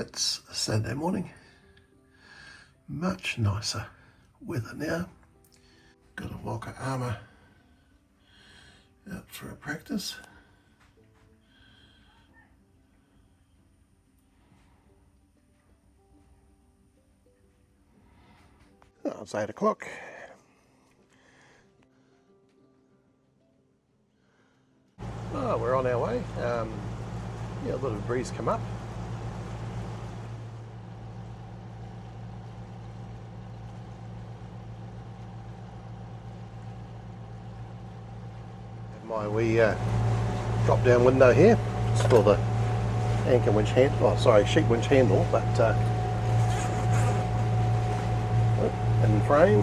It's a Saturday morning, much nicer weather now. Got a Waka armour out for a practice. Oh, it's 8 o'clock. Oh, we're on our way. Yeah, a little bit of breeze come up. My wee drop down window here. It's for the anchor winch handle, oh sorry, sheet winch handle, but in frame.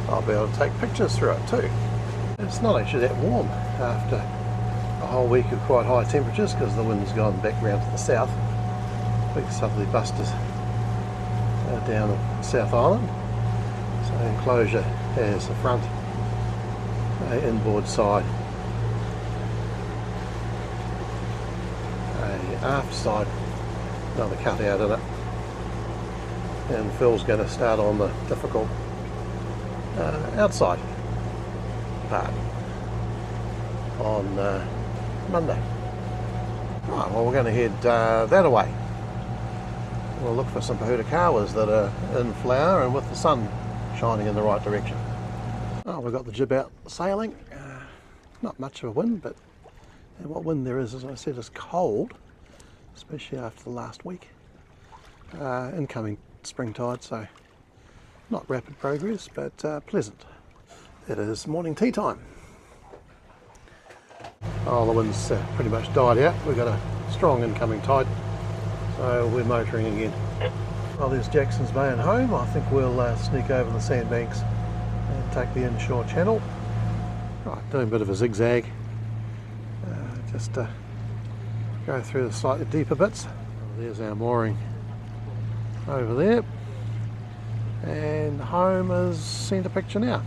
I'll be able to take pictures through it too. It's not actually that warm after a whole week of quite high temperatures because the wind's gone back round to the south. Big southerly busters down the South Island. So the enclosure has a front, a inboard side, a aft side, another cutout in it, and Phil's going to start on the difficult outside part on Monday. Right, well, we're going to head that away. We'll look for some Pohutakawas that are in flower and with the sun shining in the right direction. Oh, we've got the jib out sailing. Not much of a wind, but what wind there is, as I said, is cold, especially after the last week. Incoming spring tide, so not rapid progress, but pleasant. It is morning tea time. Oh, the wind's pretty much died out. We've got a strong incoming tide, so we're motoring again. Well, there's Jackson's Bay and home. I think we'll sneak over the sandbanks and take the inshore channel. Right, doing a bit of a zigzag, just to go through the slightly deeper bits. There's our mooring over there, and home is centre picture now.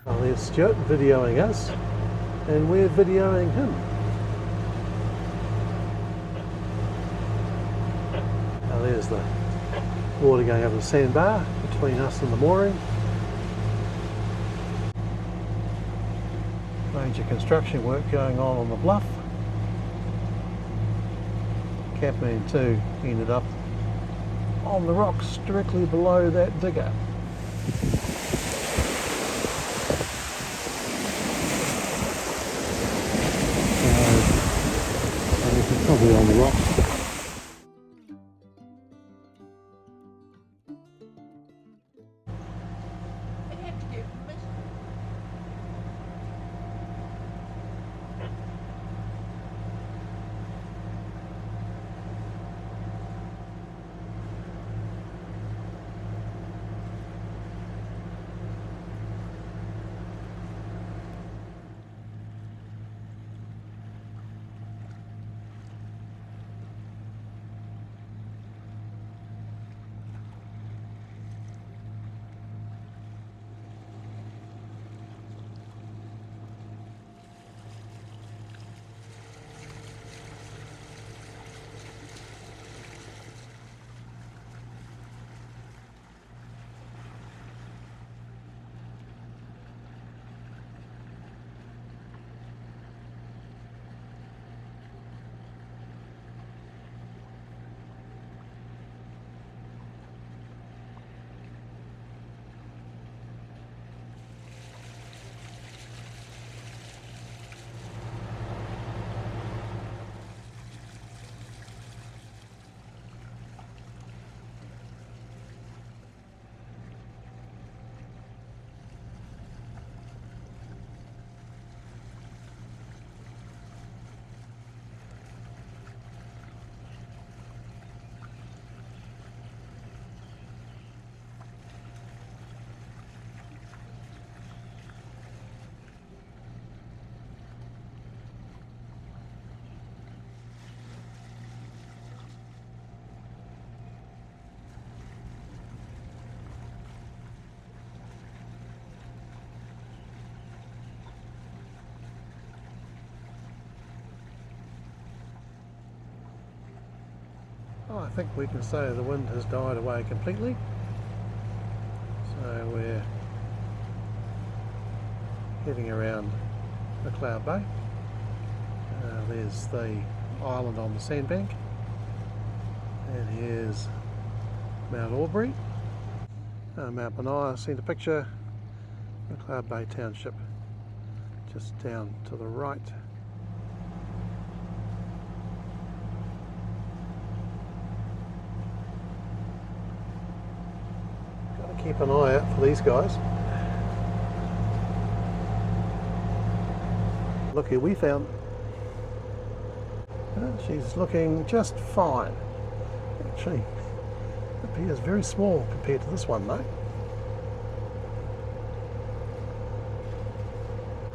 Well, there's Stuart videoing us, and we're videoing him. Now there's the water going over the sandbar between us and the mooring. Major construction work going on the bluff. CATMANTOO ended up on the rocks directly below that digger. Probably on the rocks. Oh, I think we can say the wind has died away completely. So we're heading around McLeod Bay. There's the island on the sandbank, and here's Mount Aubrey. Mount Benai, I've seen a picture. McLeod Bay Township just down to the right. Got to keep an eye out for these guys. Look who we found. She's looking just fine. Actually, appears very small compared to this one though.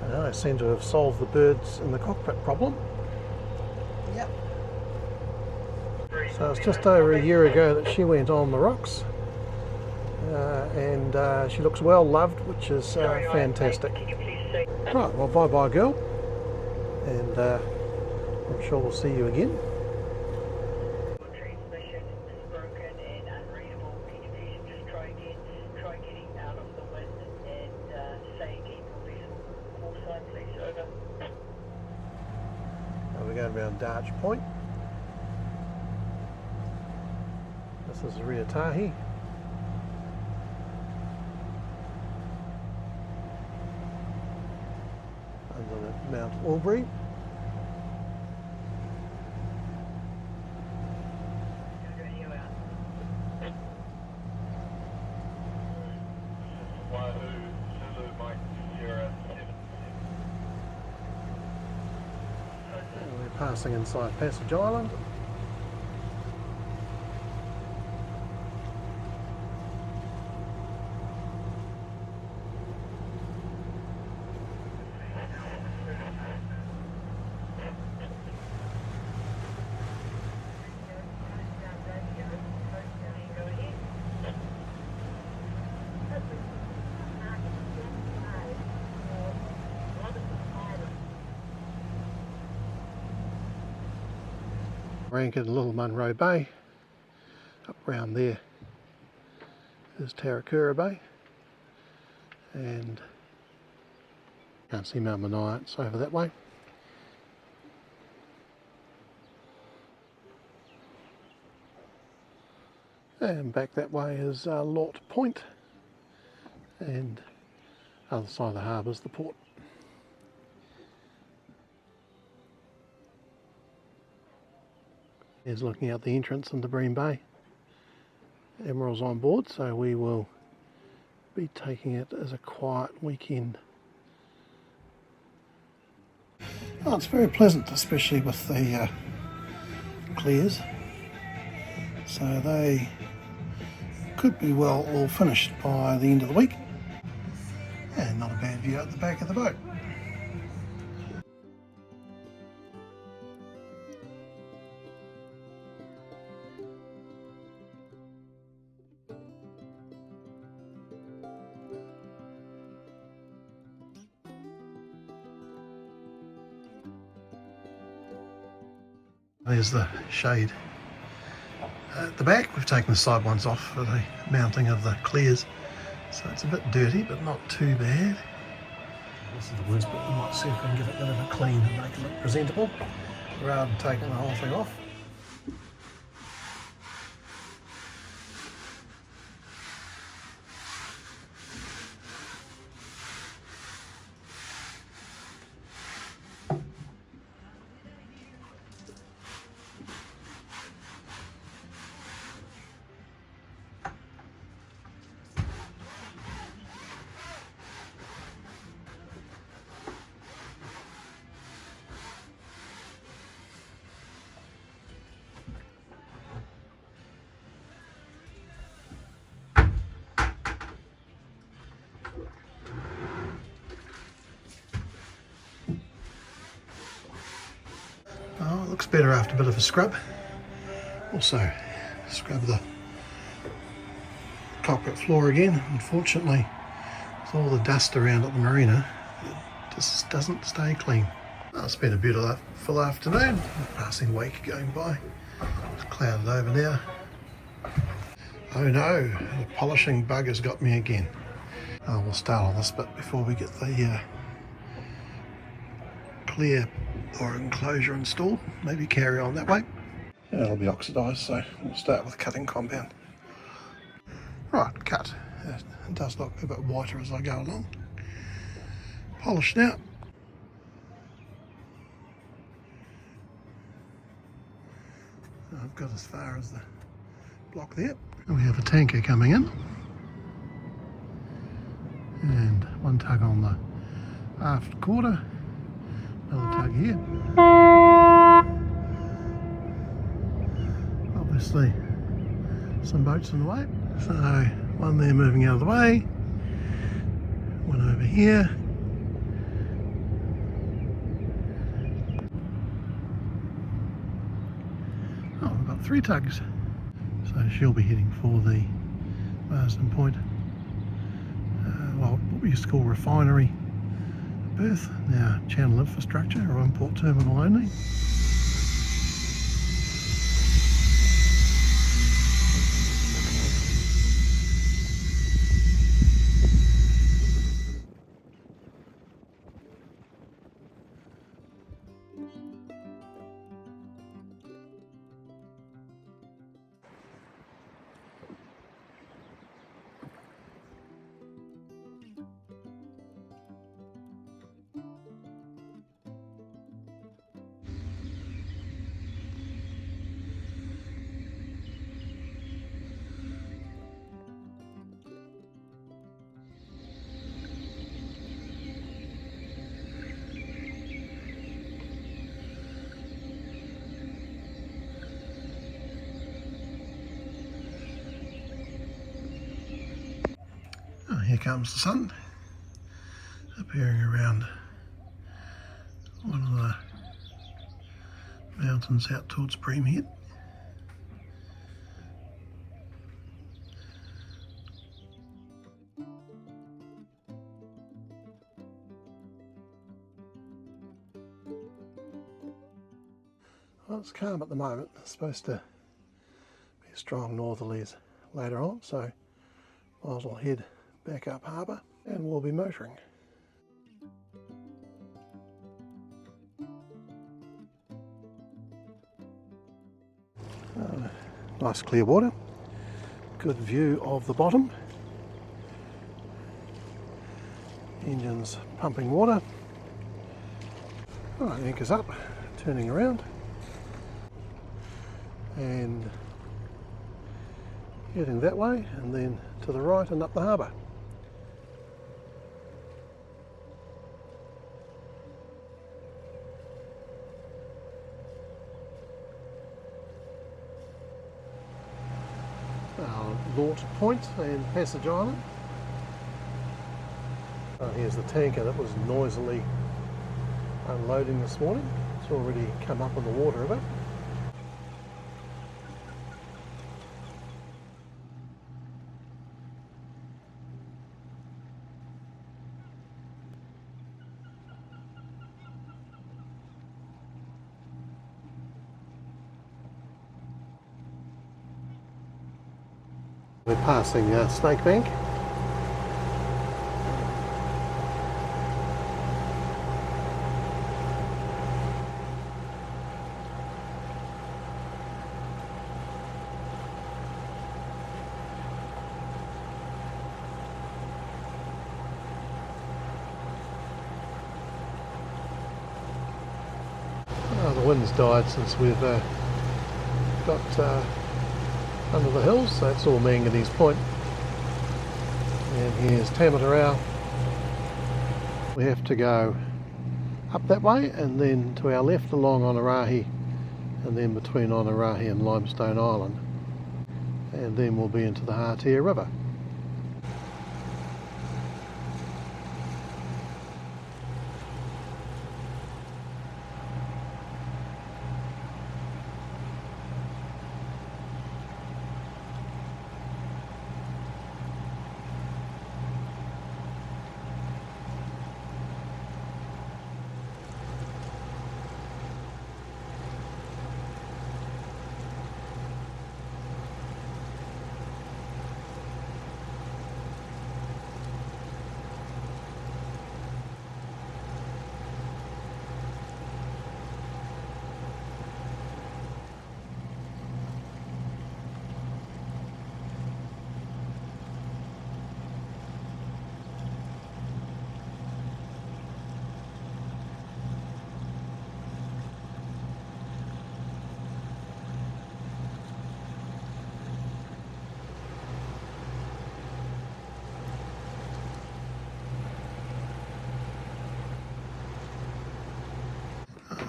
I seem to have solved the birds in the cockpit problem. Yep. So it's just over a year ago that she went on the rocks, and she looks well loved, which is fantastic. Right, well, bye bye girl, and I'm sure we'll see you again. Transmission is broken and unreadable. Can you please just try getting out of the wind and say keep your vessel call sign, please, over. We're going around Darch Point. This is Riatahi. Under the Mount Aubrey. We're passing inside Passage Island. Anchored in Little Munro Bay. Up round there is Tarakura Bay, and can't see Mount Benai, it's over that way. And back that way is Lort Point, and other side of the harbour is the port. Is looking out the entrance into Bream Bay. Emerald's on board, so we will be taking it as a quiet weekend. Oh, it's very pleasant, especially with the clears. So they could be well all finished by the end of the week. And not a bad view at the back of the boat. There's the shade at the back. We've taken the side ones off for the mounting of the clears, so it's a bit dirty but not too bad. This is the worst bit. We might see if we can give it a bit of a clean and make it look presentable rather than taking the whole thing off. Oh, it looks better after a bit of a scrub. Also, scrub the cockpit floor again. Unfortunately, with all the dust around at the marina, it just doesn't stay clean. Oh, it's been a beautiful afternoon. Passing wake going by. It's clouded over now. Oh no, the polishing bug has got me again. Oh, we'll start on this bit before we get the clear or enclosure installed. Maybe carry on that way. It'll be oxidised, so we'll start with cutting compound. Right, cut. It does look a bit whiter as I go along. Polish now. I've got as far as the block there. We have a tanker coming in. And one tug on the aft quarter. Another tug here. Obviously some boats in the way. So one there moving out of the way. One over here. Oh, we've got 3 tugs. So she'll be heading for the Marsden Point, well, what we used to call refinery berth, now channel infrastructure or import terminal only. Oh, here comes the sun, appearing around one of the mountains out towards Breamhead. Well, it's calm at the moment. It's supposed to be strong northerlies later on, so might as well head back up harbour and we'll be motoring. Nice clear water, good view of the bottom, engines pumping water. Right, anchor's up, turning around and heading that way and then to the right and up the harbour. Lort Point and Passage Island. Oh, here's the tanker that was noisily unloading this morning. It's already come up in the water a bit. We're passing Snake Bank. Oh, the wind's died since we've got under the hills, so it's all Manganese Point. And here's Tamatarawa. We have to go up that way and then to our left along Whangārei, and then between Whangārei and Limestone Island, and then we'll be into the Hātea River.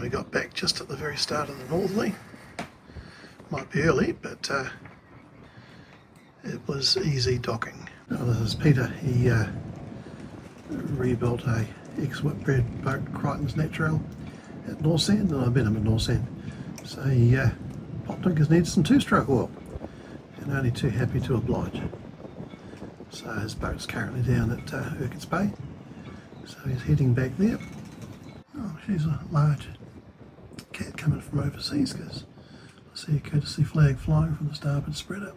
we got back just at the very start of the northerly. Might be early, but it was easy docking. Now, this is Peter. He rebuilt a ex-Whitbread boat, Crichton's Natural, at North End, and I met him at North End. So he popped in because needed some two-stroke oil, and only too happy to oblige. So his boat's currently down at Urquharts Bay, so he's heading back there. Oh, she's a large cat coming from overseas because I see a courtesy flag flying from the starboard spreader.